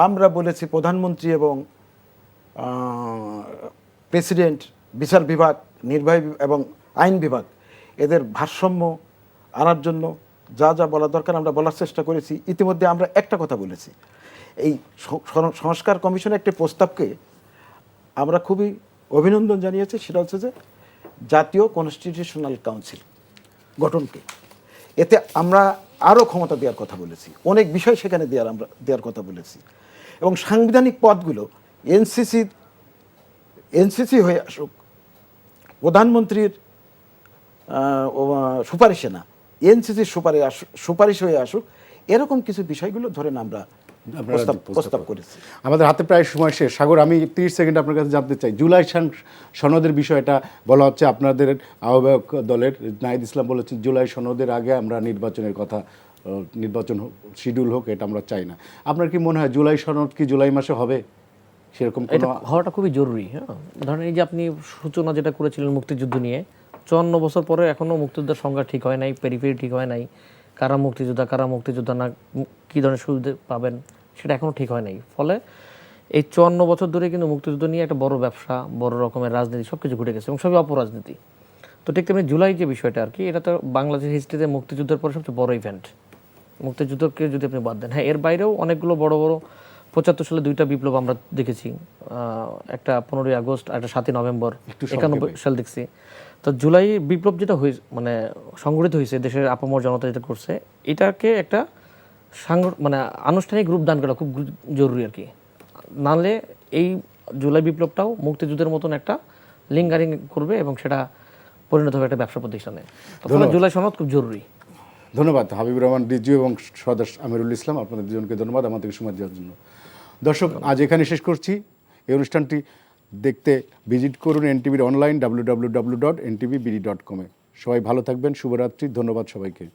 Speaker 2: আমরা বলেছি প্রধানমন্ত্রী এবং প্রেসিডেন্ট, বিচার বিভাগ, নির্বাহী এবং আইন বিভাগ, এদের ভারসাম্য আনার জন্য যা যা বলা দরকার আমরা বলার চেষ্টা করেছি। ইতিমধ্যে আমরা একটা কথা বলেছি, এই সংস্কার কমিশনের একটি প্রস্তাবকে আমরা খুবই অভিনন্দন জানিয়েছি, সেটা হচ্ছে যে জাতীয় কনস্টিটিউশনাল কাউন্সিল গঠনকে। এতে আমরা আরও ক্ষমতা দেওয়ার কথা বলেছি, অনেক বিষয় সেখানে দেওয়ার কথা বলেছি, এবং সাংবিধানিক পদগুলো এনসিসি হয়ে আসুক, প্রধানমন্ত্রীর সুপারিশে না, এনসিসির সুপারিশ হয়ে আসুক, এরকম কিছু বিষয়গুলো ধরেন আমরা প্রস্তাব করেছি।
Speaker 1: আমাদের হাতে প্রায় সময় শেষ। সাগর, আমি 30 সেকেন্ড আপনার কাছে জানতে চাই, জুলাই সনদের বিষয়টা বলা হচ্ছে আপনাদের আহ্বায়ক দলের নাহিদ ইসলাম বলেছেন জুলাই সনদের আগে আমরা নির্বাচনের কথা, নির্বাচন শিডিউল হোক, এটা আমরা চাই না। আপনার কি মনে হয় জুলাই সনদ কি জুলাই মাসে হবে? সেরকম
Speaker 3: এটা
Speaker 1: কোনো
Speaker 3: হওয়াটা খুবই জরুরি। হ্যাঁ, ধরেন এই যে আপনি সূচনা যেটা করেছিলেন মুক্তিযুদ্ধ নিয়ে, 54 বছর পরে এখনও মুক্তিযুদ্ধের সংজ্ঞা ঠিক হয় নাই, পেরিফেরি ঠিক হয় নাই, কারা মুক্তিযোদ্ধা না, কী ধরনের সুবিধা পাবেন সেটা এখনও ঠিক হয় নাই। ফলে এই 54 বছর ধরে কিন্তু মুক্তিযুদ্ধ নিয়ে একটা বড় ব্যবসা, বড় রকমের রাজনীতি সব কিছু ঘটে গেছে, এবং সবই অপরাজনীতি। তো ঠিক তেমনি জুলাই যে বিষয়টা আর কি, এটা তো বাংলাদেশের হিস্ট্রিতে মুক্তিযুদ্ধের পরে সবচেয়ে বড় ইভেন্ট। মুক্তিযুদ্ধকে যদি আপনি বাদ দেন, হ্যাঁ এর বাইরেও অনেকগুলো বড় বড় 75 সালে 2টা বিপ্লব আমরা দেখেছি, একটা 15ই আগস্ট, একটা 7ই নভেম্বর, 91 সাল দেখছি। তো জুলাই বিপ্লব যেটা মানে সংগঠিত হয়েছে, দেশের আপামর জনতা যেটা করছে, এটাকে একটা মানে আনুষ্ঠানিক রূপ দান করা খুব জরুরি আর কি। নাহলে এই জুলাই বিপ্লবটাও মুক্তিযুদ্ধের মতন একটা লিঙ্গারিং করবে এবং সেটা পরিণত হবে একটা ব্যবসা প্রতিষ্ঠানে। তখন জুলাই সনদ খুব জরুরি।
Speaker 1: ধন্যবাদ হাবিবুর রহমান রিজু এবং সদস্য আমিরুল ইসলাম, আপনাদের দুজনকে ধন্যবাদ আমাদেরকে সময় দেওয়ার জন্য। দর্শক, আজ এখানে শেষ করছি। এই অনুষ্ঠানটি দেখতে ভিজিট করুন এনটিভির অনলাইন www.ntvbd.com-এ। সবাই ভালো থাকবেন, শুভরাত্রি, ধন্যবাদ সবাইকে।